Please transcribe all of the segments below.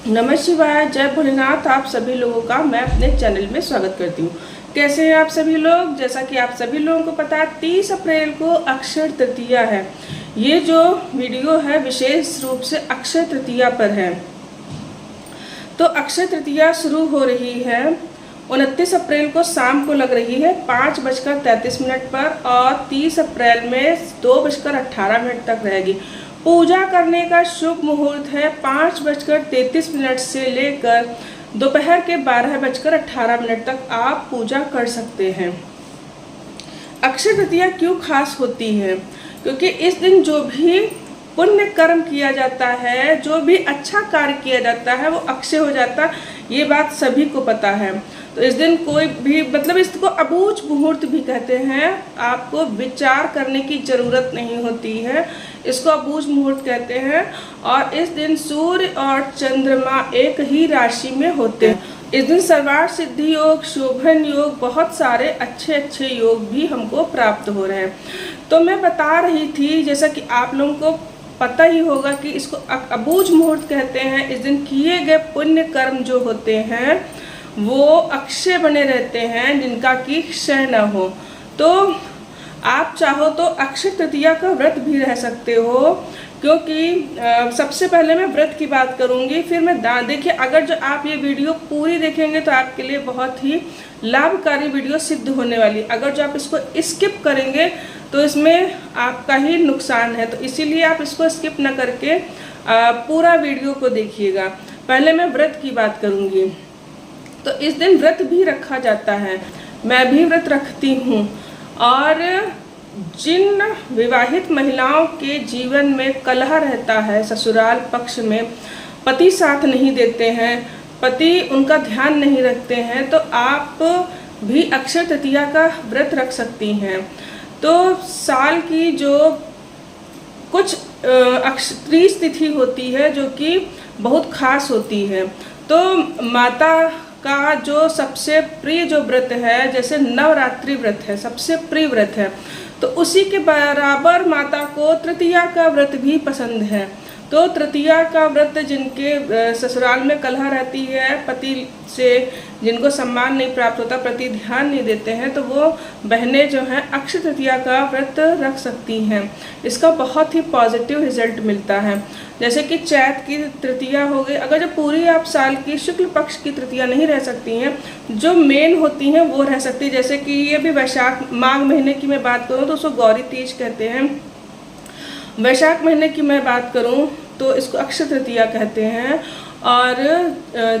नमः शिवाय, जय भोलेनाथ। आप सभी लोगों का मैं अपने चैनल में स्वागत करती हूँ। कैसे हैं आप सभी लोग? जैसा कि आप सभी लोगों को पता है 30 अप्रैल को अक्षय तृतीया है। ये जो वीडियो है विशेष रूप से अक्षय तृतीया पर है। तो अक्षय तृतीया शुरू हो रही है 29 अप्रैल को शाम को लग रही है 5:33 पर और 30 अप्रैल में 2:18 तक रहेगी। पूजा करने का शुभ मुहूर्त है 5:33 से लेकर दोपहर के 12:18 तक आप पूजा कर सकते हैं। अक्षय तृतीया क्यों खास होती है? क्योंकि इस दिन जो भी पुण्य कर्म किया जाता है, जो भी अच्छा कार्य किया जाता है वो अक्षय हो जाता है। ये बात सभी को पता है। तो इस दिन कोई भी इसको अबूझ मुहूर्त भी कहते हैं। आपको विचार करने की ज़रूरत नहीं होती है, इसको अबूझ मुहूर्त कहते हैं। और इस दिन सूर्य और चंद्रमा एक ही राशि में होते हैं। इस दिन सर्वार्थ सिद्धि योग, शोभन योग, बहुत सारे अच्छे अच्छे योग भी हमको प्राप्त हो रहे हैं। तो मैं बता रही थी, जैसा कि आप लोगों को पता ही होगा कि इसको अबूझ मुहूर्त कहते हैं। इस दिन किए गए पुण्य कर्म जो होते हैं वो अक्षय बने रहते हैं, जिनका कि क्षय न हो। तो आप चाहो तो अक्षय तृतीया का व्रत भी रह सकते हो, क्योंकि सबसे पहले मैं व्रत की बात करूंगी, फिर मैं दान। देखिए, अगर जो आप ये वीडियो पूरी देखेंगे तो आपके लिए बहुत ही लाभकारी वीडियो सिद्ध होने वाली। अगर जो आप इसको स्किप करेंगे तो इसमें आपका ही नुकसान है। तो इसीलिए आप इसको स्किप ना करके पूरा वीडियो को देखिएगा। पहले मैं व्रत की बात करूंगी। तो इस दिन व्रत भी रखा जाता है, मैं भी व्रत रखती हूँ। और जिन विवाहित महिलाओं के जीवन में कलह रहता है, ससुराल पक्ष में पति साथ नहीं देते हैं, पति उनका ध्यान नहीं रखते हैं, तो आप भी अक्षय तृतीया का व्रत रख सकती हैं। तो साल की जो कुछ तीज तिथि होती है जो कि बहुत खास होती है। तो माता का जो सबसे प्रिय जो व्रत है, जैसे नवरात्रि व्रत है, सबसे प्रिय व्रत है, तो उसी के बराबर माता को तृतीया का व्रत भी पसंद है। तो तृतीया का व्रत जिनके ससुराल में कलह रहती है, पति से जिनको सम्मान नहीं प्राप्त होता, प्रति ध्यान नहीं देते हैं, तो वो बहनें जो हैं अक्षय तृतीया का व्रत रख सकती हैं। इसका बहुत ही पॉजिटिव रिजल्ट मिलता है। जैसे कि चैत की तृतीया हो गई, अगर जो पूरी आप साल की शुक्ल पक्ष की तृतीया नहीं रह सकती हैं, जो मेन होती हैं वो रह सकती है। जैसे कि ये भी वैशाख माघ महीने की मैं बात करूँ तो उसको गौरी तीज कहते हैं। वैशाख महीने की मैं बात करूं तो इसको अक्षय तृतीया कहते हैं। और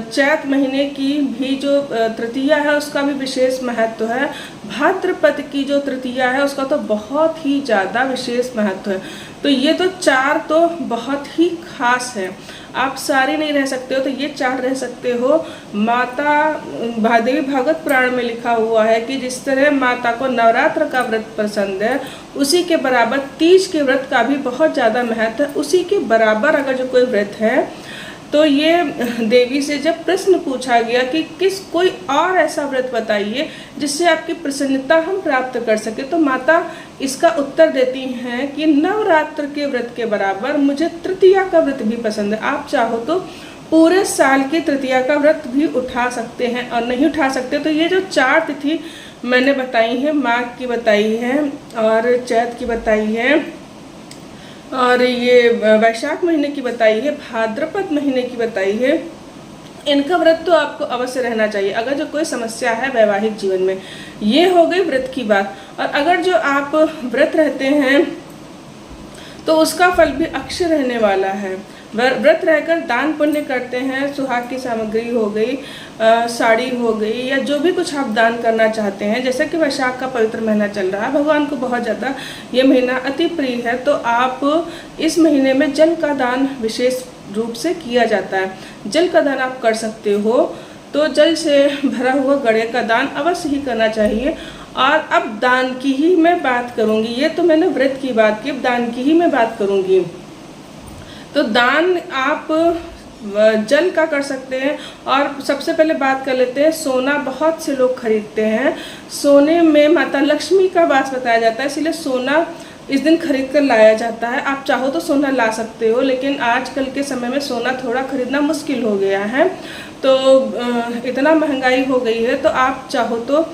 चैत महीने की भी जो तृतीया है उसका भी विशेष महत्व है। भाद्रपद की जो तृतीया है उसका तो बहुत ही ज़्यादा विशेष महत्व है। तो ये तो चार तो बहुत ही खास है, आप सारे नहीं रह सकते हो, तो ये चार रह सकते हो। माता देवी भागवत पुराण में लिखा हुआ है कि जिस तरह माता को नवरात्र का व्रत पसंद है, उसी के बराबर तीज के व्रत का भी बहुत ज़्यादा महत्व है। उसी के बराबर अगर जो कोई व्रत है, तो ये देवी से जब प्रश्न पूछा गया कि कोई और ऐसा व्रत बताइए जिससे आपकी प्रसन्नता हम प्राप्त कर सके, तो माता इसका उत्तर देती हैं कि नवरात्र के व्रत के बराबर मुझे तृतीया का व्रत भी पसंद है। आप चाहो तो पूरे साल की तृतीया का व्रत भी उठा सकते हैं, और नहीं उठा सकते तो ये जो चार तिथि मैंने बताई है, माघ की बताई है और चैत की बताई है और ये वैशाख महीने की बताई है, भाद्रपद महीने की बताई है, इनका व्रत तो आपको अवश्य रहना चाहिए अगर जो कोई समस्या है वैवाहिक जीवन में। ये हो गई व्रत की बात। और अगर जो आप व्रत रहते हैं तो उसका फल भी अक्षय रहने वाला है। व्रत रहकर दान पुण्य करते हैं, सुहाग की सामग्री हो गई, साड़ी हो गई, या जो भी कुछ आप दान करना चाहते हैं। जैसे कि वैशाख का पवित्र महीना चल रहा है, भगवान को बहुत ज़्यादा ये महीना अति प्रिय है, तो आप इस महीने में जल का दान विशेष रूप से किया जाता है। जल का दान आप कर सकते हो, तो जल से भरा हुआ गड़े का दान अवश्य ही करना चाहिए। और अब दान की ही मैं बात करूँगी। ये तो मैंने व्रत की बात की, अब दान की ही मैं बात करूँगी। तो दान आप जल का कर सकते हैं। और सबसे पहले बात कर लेते हैं, सोना बहुत से लोग खरीदते हैं। सोने में माता लक्ष्मी का वास बताया जाता है, इसलिए सोना इस दिन खरीद कर लाया जाता है। आप चाहो तो सोना ला सकते हो, लेकिन आजकल के समय में सोना थोड़ा खरीदना मुश्किल हो गया है। तो इतना महंगाई हो गई है, तो आप चाहो तो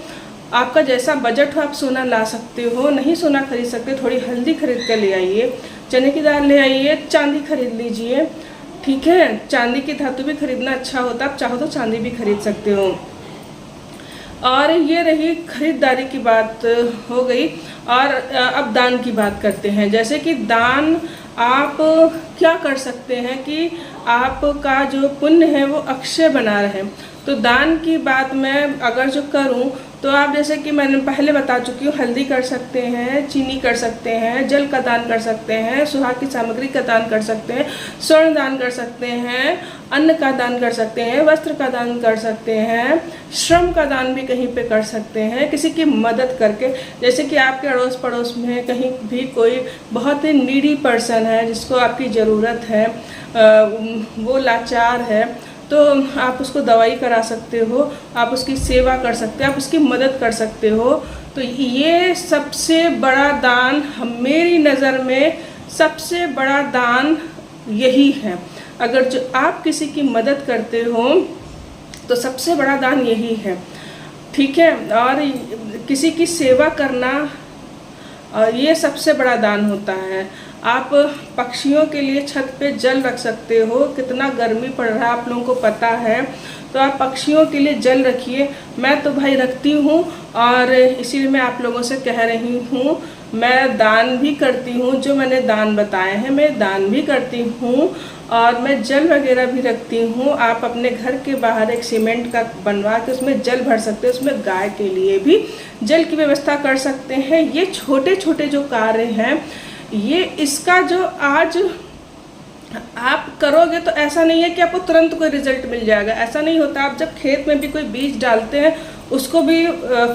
आपका जैसा बजट हो आप सोना ला सकते हो। नहीं सोना खरीद सकते, थोड़ी हल्दी खरीद कर ले आइए, चने की दाल ले आइए, चांदी खरीद लीजिए, ठीक है। चांदी की धातु भी खरीदना अच्छा होता है, आप चाहो तो चांदी भी खरीद सकते हो। और ये रही खरीदारी की बात हो गई। और अब दान की बात करते हैं। जैसे कि दान आप क्या कर सकते हैं कि आपका जो पुण्य है वो अक्षय बना रहे। तो दान की बात मैं अगर जो करूं तो आप जैसे कि मैंने पहले बता चुकी हूँ, हल्दी कर सकते हैं, चीनी कर सकते हैं, जल का दान कर सकते हैं, सुहाग की सामग्री का दान कर सकते हैं, स्वर्ण दान कर सकते हैं, अन्न का दान कर सकते हैं, वस्त्र का दान कर सकते हैं, श्रम का दान भी कहीं पे कर सकते हैं, किसी की मदद करके। जैसे कि आपके अड़ोस पड़ोस में कहीं भी कोई बहुत ही नीडी पर्सन है जिसको आपकी ज़रूरत है, वो लाचार है, तो आप उसको दवाई करा सकते हो, आप उसकी सेवा कर सकते हो, आप उसकी मदद कर सकते हो। तो ये सबसे बड़ा दान, मेरी नज़र में सबसे बड़ा दान यही है। अगर जो आप किसी की मदद करते हो तो सबसे बड़ा दान यही है, ठीक है। और किसी की सेवा करना ये सबसे बड़ा दान होता है। आप पक्षियों के लिए छत पे जल रख सकते हो, कितना गर्मी पड़ रहा है आप लोगों को पता है, तो आप पक्षियों के लिए जल रखिए। मैं तो भाई रखती हूँ और इसीलिए मैं आप लोगों से कह रही हूँ, मैं दान भी करती हूँ। जो मैंने दान बताए हैं मैं दान भी करती हूँ और मैं जल वगैरह भी रखती हूँ। आप अपने घर के बाहर एक सीमेंट का बनवा के उसमें जल भर सकते हैं, उसमें गाय के लिए भी जल की व्यवस्था कर सकते हैं। ये छोटे छोटे जो कार्य हैं, ये इसका जो आज आप करोगे तो ऐसा नहीं है कि आपको तुरंत कोई रिजल्ट मिल जाएगा, ऐसा नहीं होता। आप जब खेत में भी कोई बीज डालते हैं उसको भी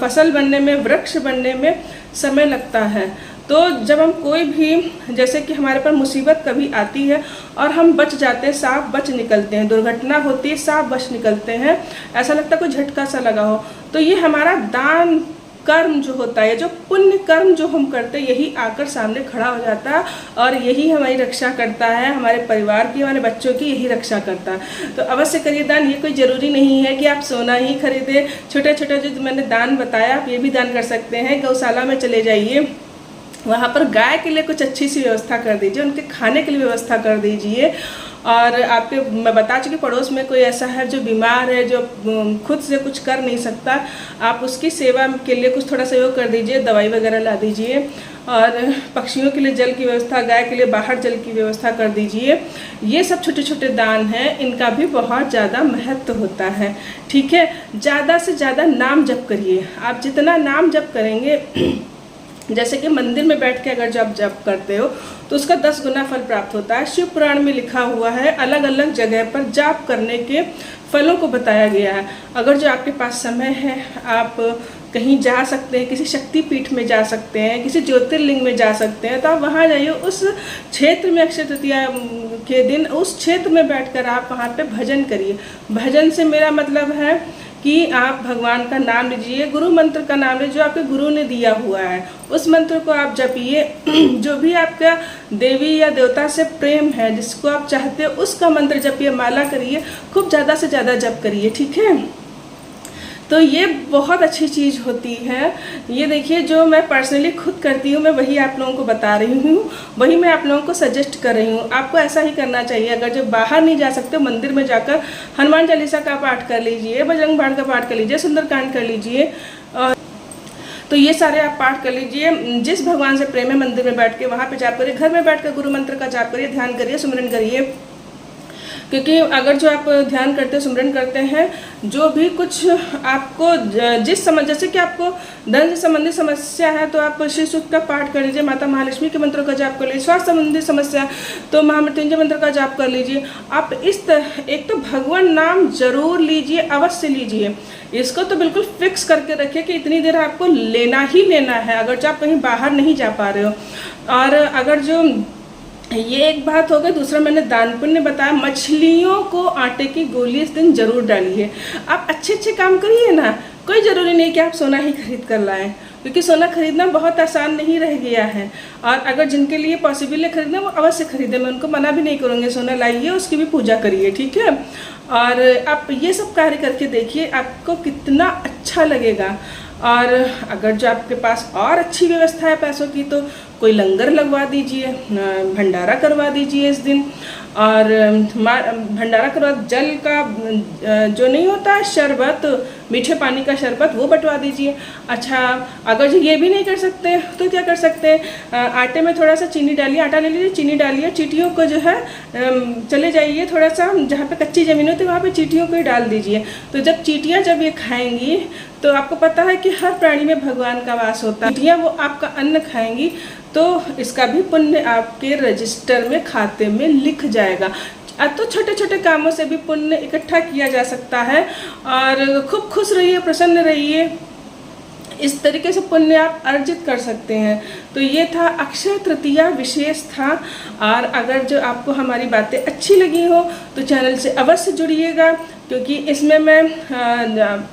फसल बनने में, वृक्ष बनने में समय लगता है। तो जब हम कोई भी, जैसे कि हमारे पर मुसीबत कभी आती है और हम बच जाते हैं, साफ बच निकलते हैं, दुर्घटना होती है साफ बच निकलते हैं, ऐसा लगता है कोई झटका सा लगा हो, तो ये हमारा दान कर्म जो होता है, जो पुण्य कर्म जो हम करते हैं, यही आकर सामने खड़ा हो जाता है और यही हमारी रक्षा करता है, हमारे परिवार की, हमारे बच्चों की यही रक्षा करता है। तो अवश्य करिए दान। ये कोई ज़रूरी नहीं है कि आप सोना ही खरीदें। छोटे छोटे जो मैंने दान बताया आप ये भी दान कर सकते हैं। गौशाला में चले जाइए, वहाँ पर गाय के लिए कुछ अच्छी सी व्यवस्था कर दीजिए, उनके खाने के लिए व्यवस्था कर दीजिए। और आपके, मैं बता चुकी, पड़ोस में कोई ऐसा है जो बीमार है, जो खुद से कुछ कर नहीं सकता, आप उसकी सेवा के लिए कुछ थोड़ा सहयोग कर दीजिए, दवाई वगैरह ला दीजिए। और पक्षियों के लिए जल की व्यवस्था, गाय के लिए बाहर जल की व्यवस्था कर दीजिए। ये सब छोटे छोटे दान हैं, इनका भी बहुत ज़्यादा महत्व होता है, ठीक है। ज़्यादा से ज़्यादा नाम जप करिए। आप जितना नाम जप करेंगे, जैसे कि मंदिर में बैठ के अगर जप करते हो तो उसका 10 गुना फल प्राप्त होता है। शिव पुराण में लिखा हुआ है, अलग अलग जगह पर जाप करने के फलों को बताया गया है। अगर जो आपके पास समय है, आप कहीं जा सकते हैं, किसी शक्तिपीठ में जा सकते हैं, किसी ज्योतिर्लिंग में जा सकते हैं, तो आप वहाँ जाइए। उस क्षेत्र में अक्षय तृतीया के दिन उस क्षेत्र में बैठकर आप वहाँ पे भजन करिए। भजन से मेरा मतलब है कि आप भगवान का नाम लीजिए, गुरु मंत्र का नाम लीजिए, जो आपके गुरु ने दिया हुआ है उस मंत्र को आप जपिए। जो भी आपका देवी या देवता से प्रेम है, जिसको आप चाहते हो, उसका मंत्र जपिए, माला करिए, खूब ज़्यादा से ज़्यादा जप करिए, ठीक है। तो ये बहुत अच्छी चीज़ होती है। ये देखिए, जो मैं पर्सनली खुद करती हूँ, मैं वही आप लोगों को बता रही हूँ, वही मैं आप लोगों को सजेस्ट कर रही हूँ। आपको ऐसा ही करना चाहिए। अगर जब बाहर नहीं जा सकते, मंदिर में जाकर हनुमान चालीसा का पाठ कर लीजिए, बजरंग बाण का पाठ कर लीजिए, सुंदरकांड कर लीजिए। तो ये सारे आप पाठ कर लीजिए। जिस भगवान से प्रेम है, मंदिर में बैठ के वहाँ पे जाप करिए, घर में बैठ कर गुरु मंत्र का जाप करिए, ध्यान करिए, सुमिरन करिए। क्योंकि अगर जो आप ध्यान करते हैं, सुमिरन करते हैं, जो भी कुछ आपको जिस समझ, जैसे कि आपको धन से संबंधित समस्या है तो आप श्री सूक्त का पाठ कर लीजिए, माता महालक्ष्मी के मंत्रों का जाप कर लीजिए। स्वास्थ्य संबंधी समस्या तो महामृत्युंजय मंत्र का जाप कर लीजिए। आप इस तरह, एक तो भगवान नाम जरूर लीजिए, अवश्य लीजिए। इसको तो बिल्कुल फिक्स करके रखिए कि इतनी देर आपको लेना ही लेना है, अगर जो आप कहीं बाहर नहीं जा पा रहे हो। और अगर जो ये एक बात हो गई, दूसरा मैंने दान पुण्य बताया। मछलियों को आटे की गोली इस दिन जरूर डालिए। आप अच्छे अच्छे काम करिए ना, कोई ज़रूरी नहीं कि आप सोना ही खरीद कर लाएं, क्योंकि सोना खरीदना बहुत आसान नहीं रह गया है। और अगर जिनके लिए पॉसिबल है खरीदना, वो अवश्य खरीदें, मैं उनको मना भी नहीं करूँगी। सोना लाइए, उसकी भी पूजा करिए, ठीक है। और आप ये सब कार्य करके देखिए, आपको कितना अच्छा लगेगा। और अगर जो आपके पास और अच्छी व्यवस्था है पैसों की, तो कोई लंगर लगवा दीजिए, भंडारा करवा दीजिए इस दिन। और भंडारा करवा, जल का जो नहीं होता है शरबत, मीठे पानी का शरबत, वो बंटवा दीजिए। अच्छा, अगर जो ये भी नहीं कर सकते तो क्या कर सकते हैं, आटे में थोड़ा सा चीनी डालिए, आटा ले लीजिए, चीनी डालिए, चींटियों को जो है चले जाइए थोड़ा सा जहाँ पे कच्ची ज़मीन होती है वहाँ पे चींटियों को ही डाल दीजिए। तो जब चींटियाँ जब ये खाएंगी, तो आपको पता है कि हर प्राणी में भगवान का वास होता है, चींटियाँ वो आपका अन्न खाएंगी, तो इसका भी पुण्य आपके रजिस्टर में, खाते में लिख जाएगा। तो छोटे छोटे कामों से भी पुण्य इकट्ठा किया जा सकता है। और खूब खुश रहिए, प्रसन्न रहिए, इस तरीके से पुण्य आप अर्जित कर सकते हैं। तो ये था अक्षय तृतीया विशेष था। और अगर जो आपको हमारी बातें अच्छी लगी हो तो चैनल से अवश्य जुड़िएगा, क्योंकि इसमें मैं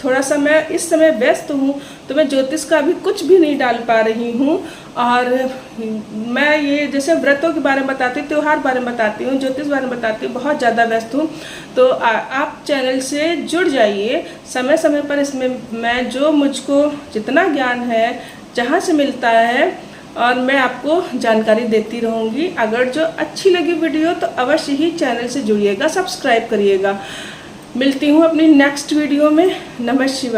थोड़ा सा मैं इस समय व्यस्त हूँ, तो मैं ज्योतिष का भी कुछ भी नहीं डाल पा रही हूँ। और मैं ये जैसे व्रतों के बारे में बताती हूँ, त्यौहार बारे में बताती हूँ, ज्योतिष बारे में बताती हूँ, बहुत ज़्यादा व्यस्त हूँ। तो आप चैनल से जुड़ जाइए समय समय पर। इसमें मैं जो मुझको जितना ज्ञान है जहाँ से मिलता है, और मैं आपको जानकारी देती रहूँगी। अगर जो अच्छी लगी वीडियो तो अवश्य ही चैनल से जुड़िएगा, सब्सक्राइब करिएगा। मिलती हूँ अपनी नेक्स्ट वीडियो में। नमः शिवाय।